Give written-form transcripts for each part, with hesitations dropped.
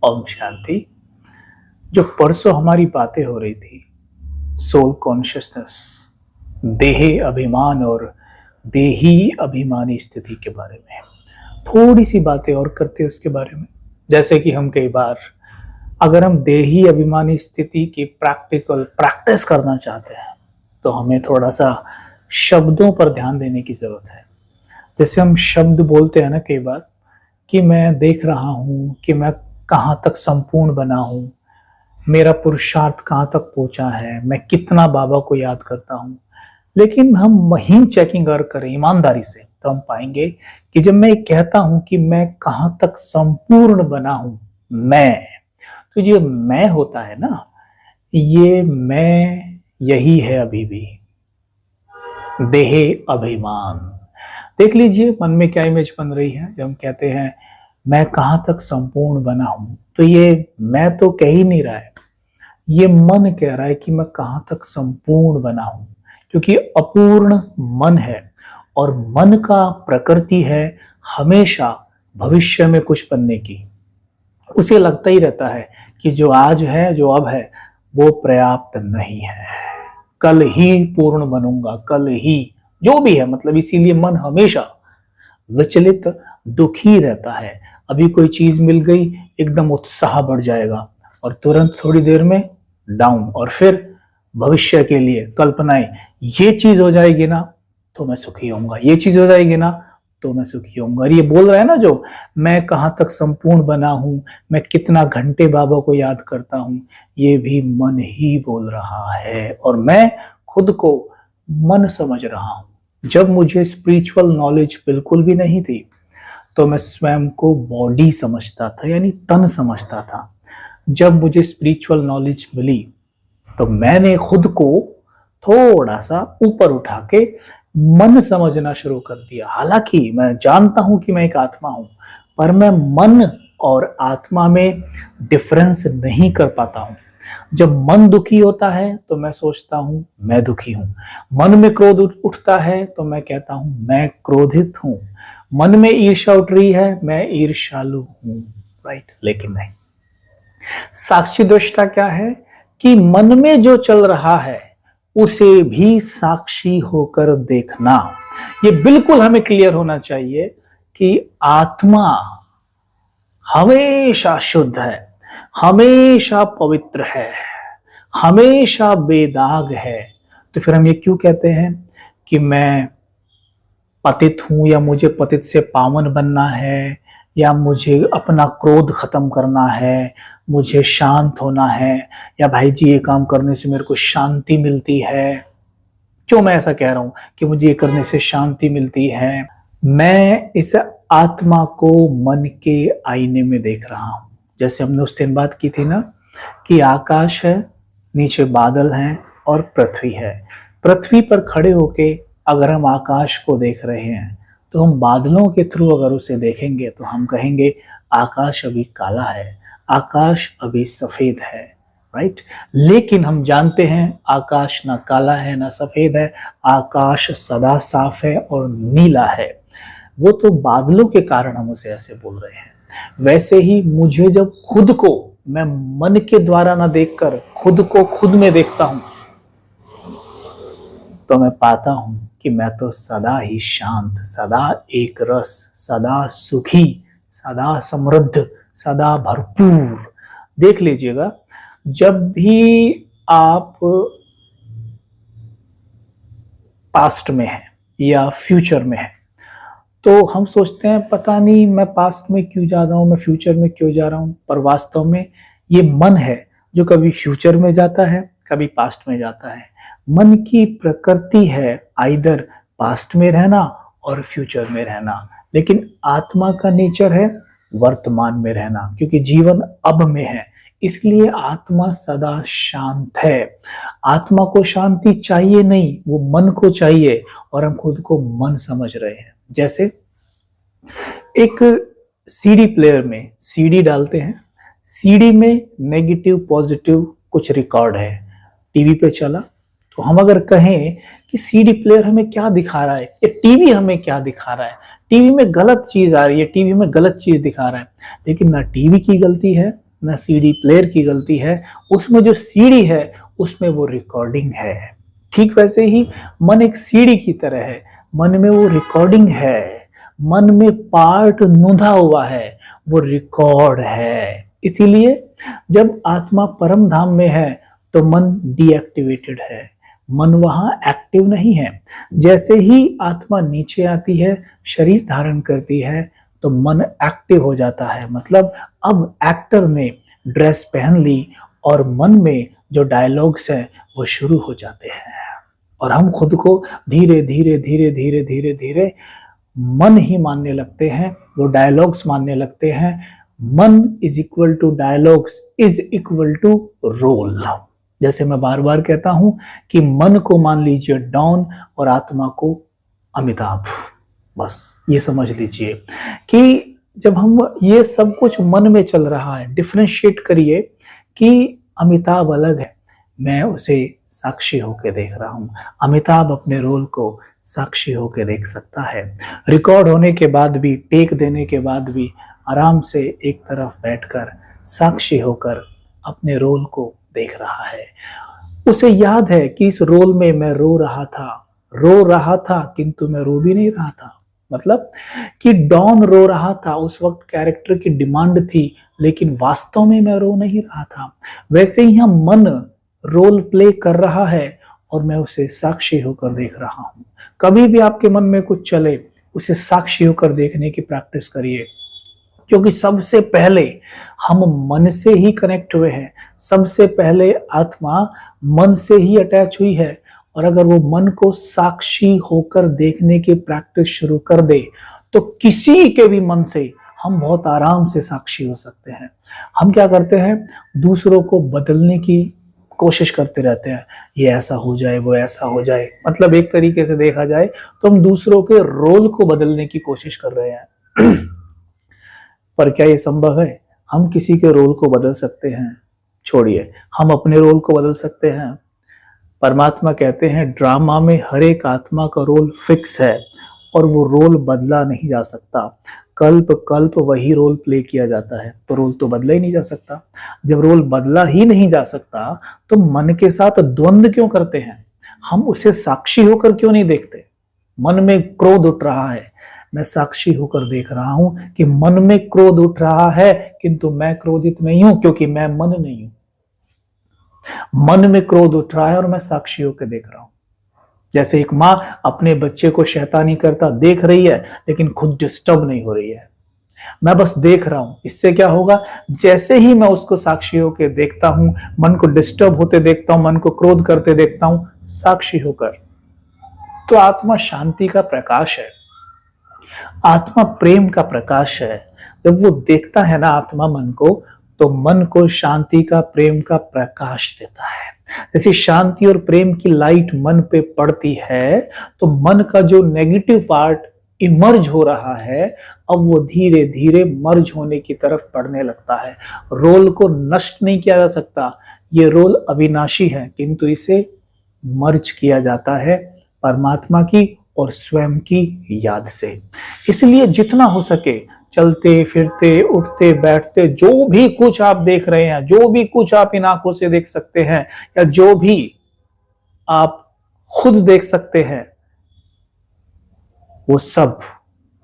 ओम शांति। जो परसों हमारी बातें हो रही थी सोल कॉन्शियसनेस, देहे अभिमान और देही अभिमानी स्थिति के बारे में थोड़ी सी बातें और करते हैं उसके बारे में। जैसे कि हम कई बार अगर हम देही अभिमानी स्थिति की प्रैक्टिकल प्रैक्टिस करना चाहते हैं तो हमें थोड़ा सा शब्दों पर ध्यान देने की जरूरत है। जैसे हम शब्द बोलते हैं ना कई बार कि मैं देख रहा हूँ कि मैं कहाँ तक संपूर्ण बना हूँ, मेरा पुरुषार्थ कहाँ तक पहुँचा है, मैं कितना बाबा को याद करता हूँ। लेकिन हम महीन चेकिंग अगर करें ईमानदारी से तो हम पाएंगे कि जब मैं कहता हूँ कि मैं कहाँ तक संपूर्ण बना हूँ, मैं, तो ये मैं होता है ना, ये मैं यही है अभी भी देहे अभिमान। देख लीजिए मन में क्या इमेज बन रही है जब हम कहते हैं मैं कहाँ तक संपूर्ण बना हूं, तो ये मैं तो कह ही नहीं रहा है, ये मन कह रहा है कि मैं कहाँ तक संपूर्ण बना हूं, क्योंकि अपूर्ण मन है और मन का प्रकृति है हमेशा भविष्य में कुछ बनने की। उसे लगता ही रहता है कि जो आज है, जो अब है, वो पर्याप्त नहीं है, कल ही पूर्ण बनूंगा, कल ही जो भी है। मतलब इसीलिए मन हमेशा विचलित, दुखी रहता है। अभी कोई चीज मिल गई, एकदम उत्साह बढ़ जाएगा और तुरंत थोड़ी देर में डाउन, और फिर भविष्य के लिए कल्पनाएं, ये चीज हो जाएगी ना तो मैं सुखी होऊंगा, ये चीज हो जाएगी ना तो मैं सुखी होऊंगा। और ये बोल रहा है ना जो मैं कहाँ तक संपूर्ण बना हूं, मैं कितना घंटे बाबा को याद करता हूं, ये भी मन ही बोल रहा है और मैं खुद को मन समझ रहा हूं। जब मुझे स्पिरिचुअल नॉलेज बिल्कुल भी नहीं थी तो मैं स्वयं को बॉडी समझता था, यानी तन समझता था। जब मुझे स्पिरिचुअल नॉलेज मिली तो मैंने खुद को थोड़ा सा ऊपर उठा के मन समझना शुरू कर दिया। हालांकि मैं जानता हूं कि मैं एक आत्मा हूं, पर मैं मन और आत्मा में डिफरेंस नहीं कर पाता हूं। जब मन दुखी होता है तो मैं सोचता हूं मैं दुखी हूं, मन में क्रोध उठता है तो मैं कहता हूं मैं क्रोधित हूं, मन में ईर्ष्या उठ रही है मैं ईर्ष्यालु हूं, राइट। लेकिन नहीं, साक्षी दृष्टा क्या है कि मन में जो चल रहा है उसे भी साक्षी होकर देखना। ये बिल्कुल हमें क्लियर होना चाहिए कि आत्मा हमेशा शुद्ध है, हमेशा पवित्र है, हमेशा बेदाग है। तो फिर हम ये क्यों कहते हैं कि मैं पतित हूं, या मुझे पतित से पावन बनना है, या मुझे अपना क्रोध खत्म करना है, मुझे शांत होना है, या भाई जी ये काम करने से मेरे को शांति मिलती है। क्यों मैं ऐसा कह रहा हूं कि मुझे ये करने से शांति मिलती है? मैं इस आत्मा को मन के आईने में देख रहा हूं। जैसे हमने उस दिन बात की थी ना कि आकाश है, नीचे बादल हैं और पृथ्वी है। पृथ्वी पर खड़े होके अगर हम आकाश को देख रहे हैं तो हम बादलों के थ्रू अगर उसे देखेंगे तो हम कहेंगे आकाश अभी काला है, आकाश अभी सफेद है, राइट। लेकिन हम जानते हैं आकाश ना काला है ना सफेद है, आकाश सदा साफ है और नीला है। वो तो बादलों के कारण हम उसे ऐसे बोल रहे हैं। वैसे ही मुझे जब खुद को मैं मन के द्वारा ना देखकर खुद को खुद में देखता हूं तो मैं पाता हूं कि मैं तो सदा ही शांत, सदा एक रस, सदा सुखी, सदा समृद्ध, सदा भरपूर। देख लीजिएगा, जब भी आप पास्ट में हैं या फ्यूचर में हैं तो हम सोचते हैं पता नहीं मैं पास्ट में क्यों जा रहा हूं, मैं फ्यूचर में क्यों जा रहा हूं। पर वास्तव में ये मन है जो कभी फ्यूचर में जाता है, कभी पास्ट में जाता है। मन की प्रकृति है आइदर पास्ट में रहना और फ्यूचर में रहना, लेकिन आत्मा का नेचर है वर्तमान में रहना, क्योंकि जीवन अब में है। इसलिए आत्मा सदा शांत है। आत्मा को शांति चाहिए नहीं, वो मन को चाहिए, और हम खुद को मन समझ रहे हैं। जैसे एक सीडी प्लेयर में सीडी डालते हैं, सीडी में नेगेटिव पॉजिटिव कुछ रिकॉर्ड है, टीवी पे चला तो हम अगर कहें कि सीडी प्लेयर हमें क्या दिखा रहा है या टीवी हमें क्या दिखा रहा है, टीवी में गलत चीज आ रही है, टीवी में गलत चीज दिखा रहा है, लेकिन ना टीवी की गलती है न सीडी प्लेयर की गलती है, उसमें जो सीडी है उसमें वो रिकॉर्डिंग है। ठीक वैसे ही मन एक सीडी की तरह है, मन में वो रिकॉर्डिंग है, मन में पार्ट नोंधा हुआ है, वो रिकॉर्ड है। इसीलिए जब आत्मा परम धाम में है तो मन डीएक्टिवेटेड है, मन वहां एक्टिव नहीं है। जैसे ही आत्मा नीचे आती है, शरीर धारण करती है, तो मन एक्टिव हो जाता है। मतलब अब एक्टर ने ड्रेस पहन ली और मन में जो डायलॉग्स हैं वो शुरू हो जाते हैं और हम खुद को धीरे धीरे धीरे धीरे धीरे धीरे मन ही मानने लगते हैं, वो डायलॉग्स मानने लगते हैं। मन is equal to dialogues is equal to role. जैसे मैं बार बार कहता हूं कि मन को मान लीजिए डॉन और आत्मा को अमिताभ। बस ये समझ लीजिए कि जब हम ये सब कुछ मन में चल रहा है, डिफरेंशिएट करिए कि अमिताभ अलग है, मैं उसे साक्षी होकर देख रहा हूं। अमिताभ अपने रोल को साक्षी होकर देख सकता है। रिकॉर्ड होने के बाद भी, टेक देने के बाद भी आराम से एक तरफ बैठकर साक्षी होकर अपने रोल को देख रहा है। उसे याद है कि इस रोल में मैं रो रहा था किंतु मैं रो भी नहीं रहा था। मतलब कि डॉन रो रहा था, उस वक्त कैरेक्टर की डिमांड थी, लेकिन वास्तव में मैं रो नहीं रहा था। वैसे ही हम मन रोल प्ले कर रहा है और मैं उसे साक्षी होकर देख रहा हूं। कभी भी आपके मन में कुछ चले, उसे साक्षी होकर देखने की प्रैक्टिस करिए, क्योंकि सबसे पहले हम मन से ही कनेक्ट हुए हैं। सबसे पहले आत्मा मन से ही अटैच हुई है और अगर वो मन को साक्षी होकर देखने की प्रैक्टिस शुरू कर दे तो किसी के भी मन से हम बहुत आराम से साक्षी हो सकते हैं। हम क्या करते हैं, दूसरों को बदलने की कोशिश करते रहते हैं, ये ऐसा हो जाए, वो ऐसा हो जाए। मतलब एक तरीके से देखा जाए तो हम दूसरों के रोल को बदलने की कोशिश कर रहे हैं। पर क्या ये संभव है? हम किसी के रोल को बदल सकते हैं? छोड़िए, हम अपने रोल को बदल सकते हैं। परमात्मा कहते हैं ड्रामा में हर एक आत्मा का रोल फिक्स है और वो रोल बदला नहीं जा सकता। कल्प कल्प वही रोल प्ले किया जाता है, तो रोल तो बदला ही नहीं जा सकता। जब रोल बदला ही नहीं जा सकता तो मन के साथ द्वंद्व क्यों करते हैं? हम उसे साक्षी होकर क्यों नहीं देखते? मन में क्रोध उठ रहा है, मैं साक्षी होकर देख रहा हूं कि मन में क्रोध उठ रहा है, किंतु मैं क्रोधित नहीं हूं क्योंकि मैं मन नहीं हूं। मन में क्रोध उठ रहा है और मैं साक्षी होकर देख रहा हूं। जैसे एक मां अपने बच्चे को शैतानी करता देख रही है लेकिन खुद डिस्टर्ब नहीं हो रही है, मैं बस देख रहा हूं। इससे क्या होगा, जैसे ही मैं उसको साक्षी होकर देखता हूं, मन को डिस्टर्ब होते देखता हूं, मन को क्रोध करते देखता हूं, साक्षी होकर, तो आत्मा शांति का प्रकाश है, आत्मा प्रेम का प्रकाश है। जब वो देखता है ना आत्मा मन को, तो मन को शांति का, प्रेम का प्रकाश देता है। जैसे शांति और प्रेम की लाइट मन पे पड़ती है तो मन का जो नेगेटिव पार्ट इमर्ज हो रहा है, अब वो धीरे धीरे मर्ज होने की तरफ बढ़ने लगता है। रोल को नष्ट नहीं किया जा सकता, ये रोल अविनाशी है, किंतु इसे मर्ज किया जाता है परमात्मा की और स्वयं की याद से। इसलिए जितना हो सके, चलते फिरते, उठते बैठते, जो भी कुछ आप देख रहे हैं, जो भी कुछ आप इन आंखों से देख सकते हैं या जो भी आप खुद देख सकते हैं, वो सब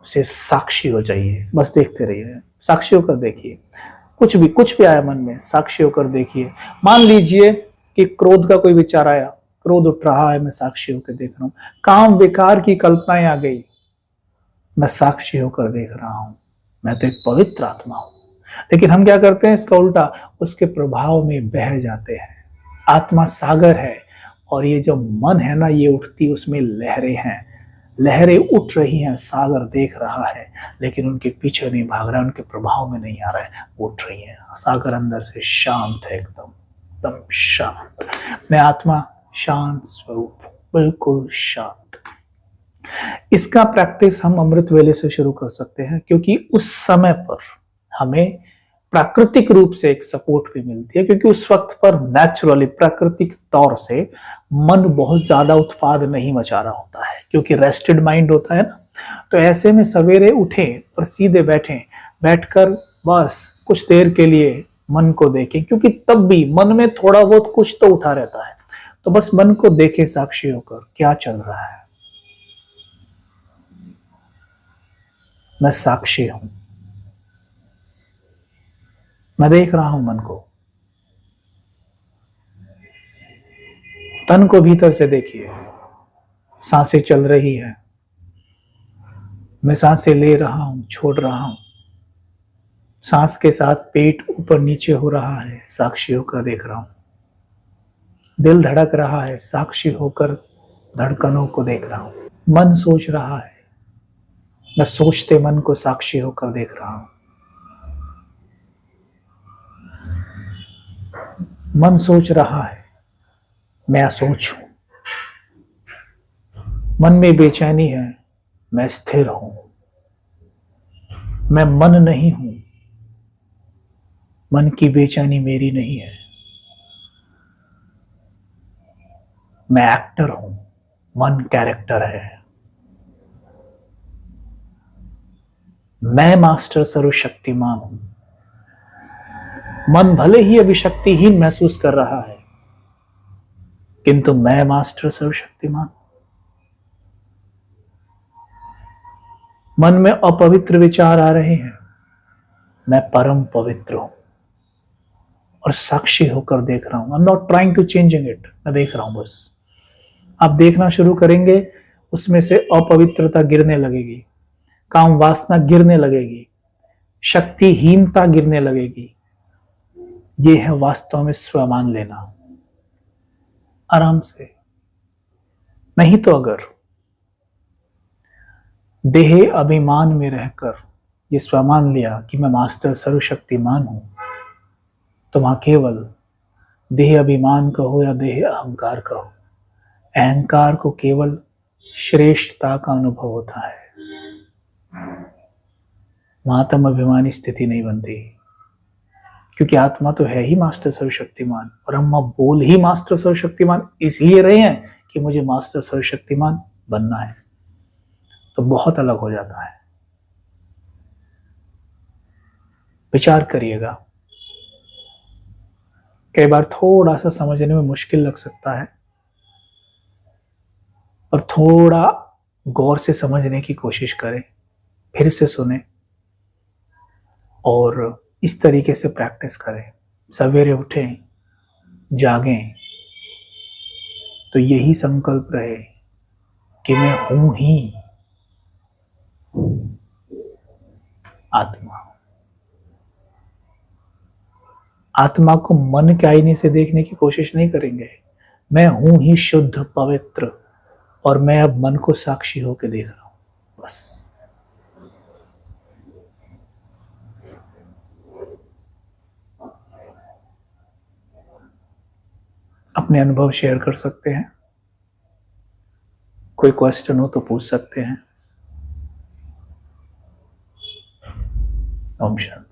से साक्षी हो जाइए। बस देखते रहिए, साक्षी होकर देखिए। कुछ भी आया मन में, साक्षी होकर देखिए। मान लीजिए कि क्रोध का कोई विचार आया, क्रोध उठ रहा है, मैं साक्षी होकर देख रहा हूं। काम विकार की कल्पनाएं आ गई, मैं साक्षी होकर देख रहा हूं। मैं तो एक पवित्र आत्मा हूं। लेकिन हम क्या करते हैं, इसका उल्टा, उसके प्रभाव में बह जाते हैं। आत्मा सागर है और ये जो मन है ना, ये उठती, उसमें लहरें हैं, लहरें उठ रही हैं, सागर देख रहा है लेकिन उनके पीछे नहीं भाग रहा है, उनके प्रभाव में नहीं आ रहा है, उठ रही है। सागर अंदर से शांत है, एकदम एकदम शांत। मैं आत्मा शांत स्वरूप, बिल्कुल शांत। इसका प्रैक्टिस हम अमृत वेले से शुरू कर सकते हैं, क्योंकि उस समय पर हमें प्राकृतिक रूप से एक सपोर्ट भी मिलती है, क्योंकि उस वक्त पर नेचुरली, प्राकृतिक तौर से मन बहुत ज्यादा उत्पाद नहीं मचा रहा होता है, क्योंकि रेस्टेड माइंड होता है ना। तो ऐसे में सवेरे उठें और सीधे बैठें, बैठकर बस कुछ देर के लिए मन को देखें, क्योंकि तब भी मन में थोड़ा बहुत कुछ तो उठा रहता है। तो बस मन को देखें साक्षी होकर, क्या चल रहा है। मैं साक्षी हूं, मैं देख रहा हूं मन को। तन को भीतर से देखिए, सांसें चल रही है, मैं सांसें ले रहा हूं, छोड़ रहा हूं। सांस के साथ पेट ऊपर नीचे हो रहा है, साक्षी होकर देख रहा हूं। दिल धड़क रहा है, साक्षी होकर धड़कनों को देख रहा हूं। मन सोच रहा है, मैं सोचते मन को साक्षी होकर देख रहा हूं। मन सोच रहा है, मैं असोच हूं। मन में बेचैनी है, मैं स्थिर हूं। मैं मन नहीं हूं, मन की बेचैनी मेरी नहीं है। मैं एक्टर हूं, मन कैरेक्टर है। मैं मास्टर सर्वशक्तिमान हूं। मन भले ही अभी शक्तिहीन महसूस कर रहा है, किंतु मैं मास्टर सर्वशक्तिमान। मन में अपवित्र विचार आ रहे हैं, मैं परम पवित्र हूं और साक्षी होकर देख रहा हूं। I am not trying to changing it, मैं देख रहा हूं बस। आप देखना शुरू करेंगे, उसमें से अपवित्रता गिरने लगेगी, काम वासना गिरने लगेगी, शक्तिहीनता गिरने लगेगी। यह है वास्तव में स्वमान लेना, आराम से। नहीं तो अगर देह अभिमान में रहकर ये स्वमान लिया कि मैं मास्टर सर्वशक्तिमान हूं, तो वहां केवल देह अभिमान कहो या देह अहंकार कहो, अहंकार को केवल श्रेष्ठता का अनुभव होता है। वहां तम अभिमानी स्थिति नहीं बनती, क्योंकि आत्मा तो है ही मास्टर सर्वशक्तिमान। और हम बोल ही मास्टर सर्वशक्तिमान इसलिए रहे हैं कि मुझे मास्टर सर्वशक्तिमान बनना है। तो बहुत अलग हो जाता है। विचार करिएगा, कई बार थोड़ा सा समझने में मुश्किल लग सकता है, और थोड़ा गौर से समझने की कोशिश करें, फिर से सुने और इस तरीके से प्रैक्टिस करें। सवेरे उठें, जागें तो यही संकल्प रहे कि मैं हूं ही आत्मा। आत्मा को मन के आईने से देखने की कोशिश नहीं करेंगे। मैं हूं ही शुद्ध पवित्र, और मैं अब मन को साक्षी होकर देख रहा हूं, बस। अपने अनुभव शेयर कर सकते हैं, कोई क्वेश्चन हो तो पूछ सकते हैं। ओम शांति।